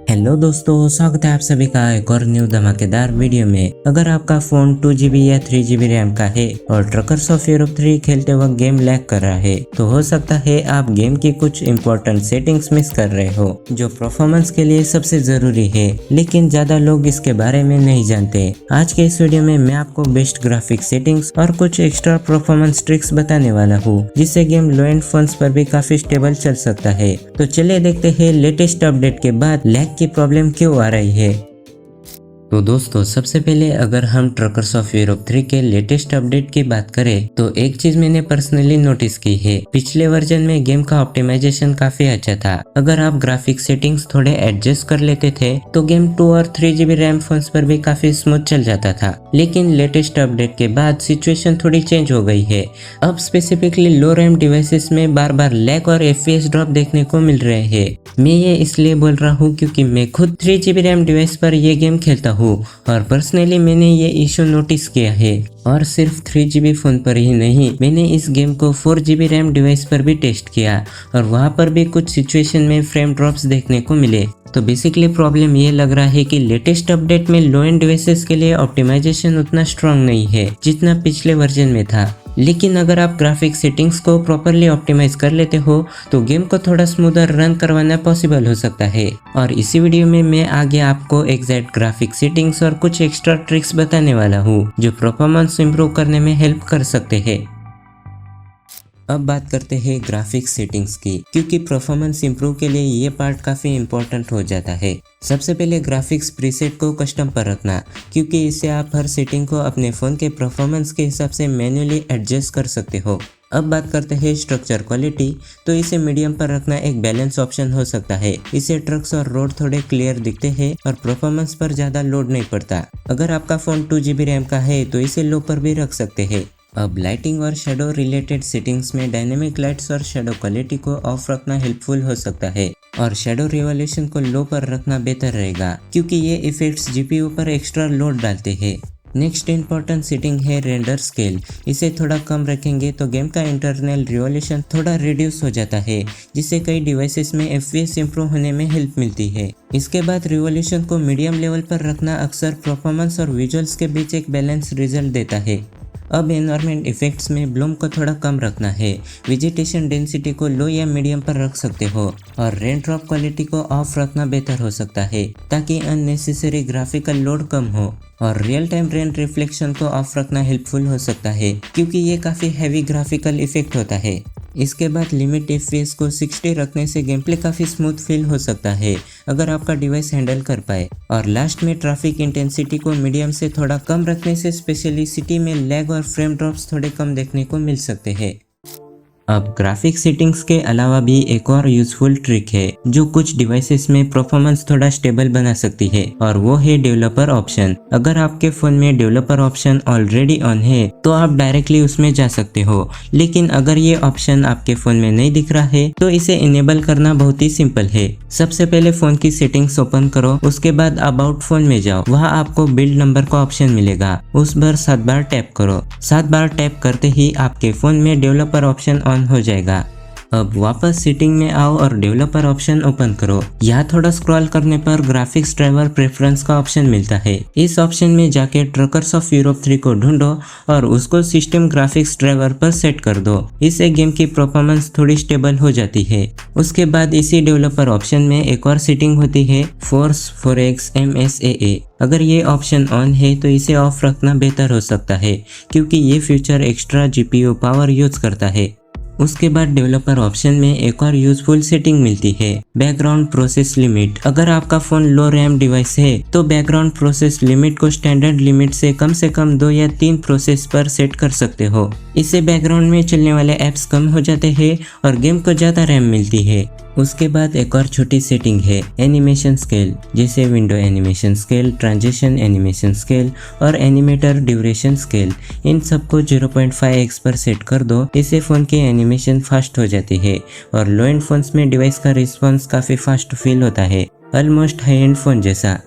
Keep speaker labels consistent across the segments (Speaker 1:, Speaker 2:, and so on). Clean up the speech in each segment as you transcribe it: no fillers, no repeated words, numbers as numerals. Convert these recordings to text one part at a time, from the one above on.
Speaker 1: Hello दोस्तों, स्वागत है आप सभी का एक और न्यू धमाकेदार वीडियो में। अगर आपका फोन 2GB या 3GB रैम का है और ट्रकर्स ऑफ यूरोप 3 खेलते वक्त गेम लैग कर रहा है तो हो सकता है आप गेम की कुछ इम्पोर्टेंट सेटिंग्स मिस कर रहे हो जो परफॉर्मेंस के लिए सबसे जरूरी है, लेकिन ज्यादा लोग इसके बारे में नहीं जानते। आज के इस वीडियो में मैं आपको बेस्ट ग्राफिक सेटिंग्स और कुछ एक्स्ट्रा परफॉर्मेंस ट्रिक्स बताने वाला हूँ जिससे गेम लो एंड फोन्स पर भी काफी स्टेबल चल सकता है। तो चलिए देखते हैं लेटेस्ट अपडेट के बाद लैग की प्रॉब्लम क्यों आ रही है। तो दोस्तों, सबसे पहले अगर हम ट्रकर्स ऑफ यूरोप 3 के लेटेस्ट अपडेट की बात करें तो एक चीज मैंने पर्सनली नोटिस की है। पिछले वर्जन में गेम का ऑप्टिमाइजेशन काफी अच्छा था। अगर आप ग्राफिक सेटिंग्स थोड़े एडजस्ट कर लेते थे तो गेम 2 और 3GB रैम फोन्स पर भी काफी स्मूथ चल जाता था। लेकिन लेटेस्ट अपडेट के बाद सिचुएशन थोड़ी चेंज हो गई है। अब स्पेसिफिकली लो रैम डिवाइसेस में बार बार लैग और FPS ड्रॉप देखने को मिल रहे हैं। मैं ये इसलिए बोल रहा हूँ क्योंकि मैं खुद 3GB रैम डिवाइस पर ये गेम खेलता हूँ और पर्सनली मैंने ये इशू नोटिस किया है। और सिर्फ 3GB फोन पर ही नहीं, मैंने इस गेम को 4GB रैम डिवाइस पर भी टेस्ट किया और वहाँ पर भी कुछ सिचुएशन में फ्रेम ड्रॉप्स देखने को मिले। तो बेसिकली प्रॉब्लम ये लग रहा है कि लेटेस्ट अपडेट में लो एंड डिवाइसेस के लिए ऑप्टिमाइजेशन उतना स्ट्रांग नहीं है जितना पिछले वर्जन में था। लेकिन अगर आप ग्राफिक सेटिंग्स को प्रॉपरली ऑप्टिमाइज कर लेते हो तो गेम को थोड़ा स्मूदर रन करवाना पॉसिबल हो सकता है। और इसी वीडियो में मैं आगे आपको एग्जैक्ट ग्राफिक सेटिंग्स और कुछ एक्स्ट्रा ट्रिक्स बताने वाला हूँ जो परफॉर्मेंस इंप्रूव करने में हेल्प कर सकते हैं। अब बात करते हैं ग्राफिक्स सेटिंग्स की, क्योंकि परफॉर्मेंस इंप्रूव के लिए ये पार्ट काफ़ी इंपॉर्टेंट हो जाता है। सबसे पहले ग्राफिक्स प्रीसेट को कस्टम पर रखना, क्योंकि इससे आप हर सेटिंग को अपने फ़ोन के परफॉर्मेंस के हिसाब से मैन्युअली एडजस्ट कर सकते हो। अब बात करते हैं स्ट्रक्चर क्वालिटी, तो इसे मीडियम पर रखना एक बैलेंस ऑप्शन हो सकता है। इससे ट्रक्स और रोड थोड़े क्लियर दिखते हैं और परफॉर्मेंस पर ज़्यादा लोड नहीं पड़ता। अगर आपका फ़ोन 2GB रैम का है तो इसे लो पर भी रख सकते हैं। अब लाइटिंग और शेडो रिलेटेड सेटिंग्स में डायनेमिक लाइट्स और शेडो क्वालिटी को ऑफ रखना हेल्पफुल हो सकता है और शेडो रिवोल्यूशन को लो पर रखना बेहतर रहेगा, क्योंकि ये इफेक्ट्स GPU पर एक्स्ट्रा लोड डालते हैं। नेक्स्ट इंपॉर्टेंट सेटिंग है रेंडर स्केल। इसे थोड़ा कम रखेंगे तो गेम का इंटरनल रिवोल्यूशन थोड़ा रिड्यूस हो जाता है, जिससे कई डिवाइसेस में FPS इंप्रूव होने में हेल्प मिलती है। इसके बाद रिवोल्यूशन को मीडियम लेवल पर रखना अक्सर परफॉर्मेंस और विजुअल्स के बीच एक बैलेंस रिजल्ट देता है। अब एनवायरमेंट इफेक्ट्स में ब्लूम को थोड़ा कम रखना है। वेजिटेशन डेंसिटी को लो या मीडियम पर रख सकते हो और रेन ड्रॉप क्वालिटी को ऑफ रखना बेहतर हो सकता है ताकि अननेसेसरी ग्राफिकल लोड कम हो। और रियल टाइम रेन रिफ्लेक्शन को ऑफ रखना हेल्पफुल हो सकता है, क्योंकि ये काफ़ी हैवी ग्राफिकल इफेक्ट होता है। इसके बाद लिमिट FPS को 60 रखने से गेम प्ले काफ़ी स्मूथ फील हो सकता है अगर आपका डिवाइस हैंडल कर पाए। और लास्ट में ट्रैफिक इंटेंसिटी को मीडियम से थोड़ा कम रखने से स्पेशली सिटी में लैग और फ्रेम ड्रॉप्स थोड़े कम देखने को मिल सकते हैं। अब ग्राफिक सेटिंग्स के अलावा भी एक और यूजफुल ट्रिक है जो कुछ डिवाइसेस में परफॉर्मेंस थोड़ा स्टेबल बना सकती है, और वो है डेवलपर ऑप्शन। अगर आपके फ़ोन में डेवलपर ऑप्शन ऑलरेडी ऑन है तो आप डायरेक्टली उसमें जा सकते हो, लेकिन अगर ये ऑप्शन आपके फ़ोन में नहीं दिख रहा है तो इसे इनेबल करना बहुत ही सिंपल है। सबसे पहले फ़ोन की सेटिंग्स ओपन करो, उसके बाद अबाउट फ़ोन में जाओ। वहाँ आपको बिल्ड नंबर का ऑप्शन मिलेगा, उस पर 7 बार टैप करो। 7 बार टैप करते ही आपके फ़ोन में डेवलपर ऑप्शन ऑन हो जाएगा। अब वापस सेटिंग में आओ और डेवलपर ऑप्शन ओपन करो। यहाँ थोड़ा स्क्रॉल करने पर ग्राफिक्स ड्राइवर प्रेफरेंस का ऑप्शन मिलता है। इस ऑप्शन में जाके ट्रकर्स ऑफ यूरोप 3 को ढूंढो और उसको सिस्टम ग्राफिक्स ड्राइवर पर सेट कर दो। इससे गेम की परफॉर्मेंस थोड़ी स्टेबल हो जाती है। उसके बाद इसी डेवलपर ऑप्शन में एक और सेटिंग होती है, फोर्स 4x MSAA। अगर ये ऑप्शन ऑन है तो इसे ऑफ रखना बेहतर हो सकता है, क्योंकि ये feature extra GPU power use करता है। उसके बाद डेवलपर ऑप्शन में एक और यूजफुल सेटिंग मिलती है, बैकग्राउंड प्रोसेस लिमिट। अगर आपका फ़ोन लो रैम डिवाइस है तो बैकग्राउंड प्रोसेस लिमिट को स्टैंडर्ड लिमिट से कम 2 या 3 प्रोसेस पर सेट कर सकते हो। इससे बैकग्राउंड में चलने वाले ऐप्स कम हो जाते हैं और गेम को ज़्यादा रैम मिलती है। उसके बाद एक और छोटी सेटिंग है एनिमेशन स्केल, जैसे window animation scale, transition animation scale और एनिमेटर ड्यूरेशन स्केल। इन सबको 0.5x पर सेट कर दो। इससे फ़ोन की एनिमेशन फास्ट हो जाती है और लो एंड फोन्स में डिवाइस का रिस्पॉन्स काफ़ी फास्ट फील होता है, ऑलमोस्ट हाई एंड फ़ोन जैसा।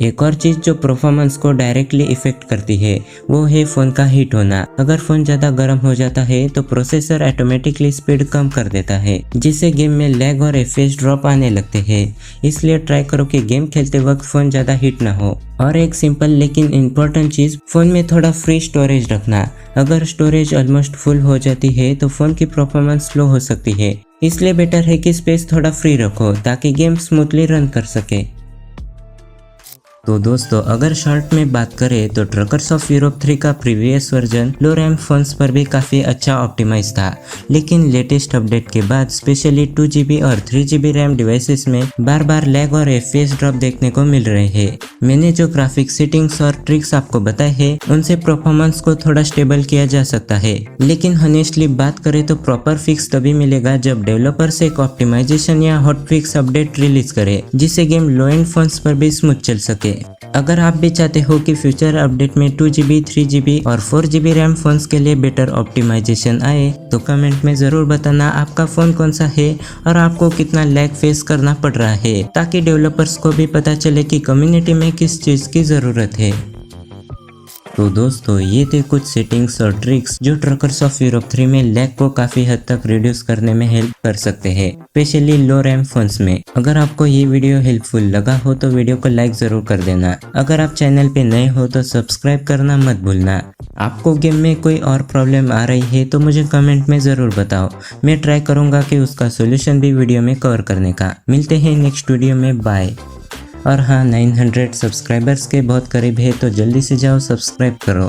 Speaker 1: एक और चीज जो परफॉर्मेंस को डायरेक्टली इफेक्ट करती है वो है फोन का हीट होना। अगर फोन ज्यादा गर्म हो जाता है तो प्रोसेसर ऑटोमेटिकली स्पीड कम कर देता है, जिससे गेम में लैग और एफपीएस ड्रॉप आने लगते हैं। इसलिए ट्राई करो कि गेम खेलते वक्त फोन ज्यादा हीट ना हो। और एक सिंपल लेकिन इम्पोर्टेंट चीज, फोन में थोड़ा फ्री स्टोरेज रखना। अगर स्टोरेज ऑलमोस्ट फुल हो जाती है तो फोन की परफॉर्मेंस स्लो हो सकती है, इसलिए बेटर है कि स्पेस थोड़ा फ्री रखो ताकि गेम स्मूथली रन कर सके। तो दोस्तों, अगर शॉर्ट में बात करें तो ट्रकर्स ऑफ यूरोप 3 का प्रीवियस वर्जन लो रैम फोन्स पर भी काफ़ी अच्छा ऑप्टिमाइज था, लेकिन लेटेस्ट अपडेट के बाद स्पेशली 2GB और 3GB रैम डिवाइसेस में बार बार लैग और एफपीएस ड्रॉप देखने को मिल रहे हैं। मैंने जो ग्राफिक सेटिंग्स और ट्रिक्स आपको बताए हैं उनसे परफॉर्मेंस को थोड़ा स्टेबल किया जा सकता है, लेकिन हॉनेस्टली बात करें तो प्रॉपर फिक्स तभी मिलेगा जब डेवलपर्स एक ऑप्टिमाइजेशन या हॉट फिक्स अपडेट रिलीज करे, जिससे गेम लो एंड फोन्स पर भी स्मूथ चल सके। अगर आप भी चाहते हो कि फ्यूचर अपडेट में 2GB, 3GB और 4GB रैम फोन्स के लिए बेटर ऑप्टिमाइजेशन आए तो कमेंट में जरूर बताना आपका फोन कौन सा है और आपको कितना लैग फेस करना पड़ रहा है, ताकि डेवलपर्स को भी पता चले कि कम्युनिटी में किस चीज की जरूरत है। तो दोस्तों, ये थे कुछ सेटिंग्स और ट्रिक्स जो ट्रकर्स ऑफ यूरोप 3 में लैग को काफी हद तक रिड्यूस करने में हेल्प कर सकते हैं, स्पेशली लो रैम फोन्स में। अगर आपको ये वीडियो हेल्पफुल लगा हो तो वीडियो को लाइक जरूर कर देना। अगर आप चैनल पे नए हो तो सब्सक्राइब करना मत भूलना। आपको गेम में कोई और प्रॉब्लम आ रही है तो मुझे कमेंट में जरूर बताओ, मैं ट्राई करूंगा कि उसका सोल्यूशन भी वीडियो में कवर करने का। मिलते हैं नेक्स्ट वीडियो में, बाय। और हाँ, 900 सब्सक्राइबर्स के बहुत करीब है तो जल्दी से जाओ सब्सक्राइब करो।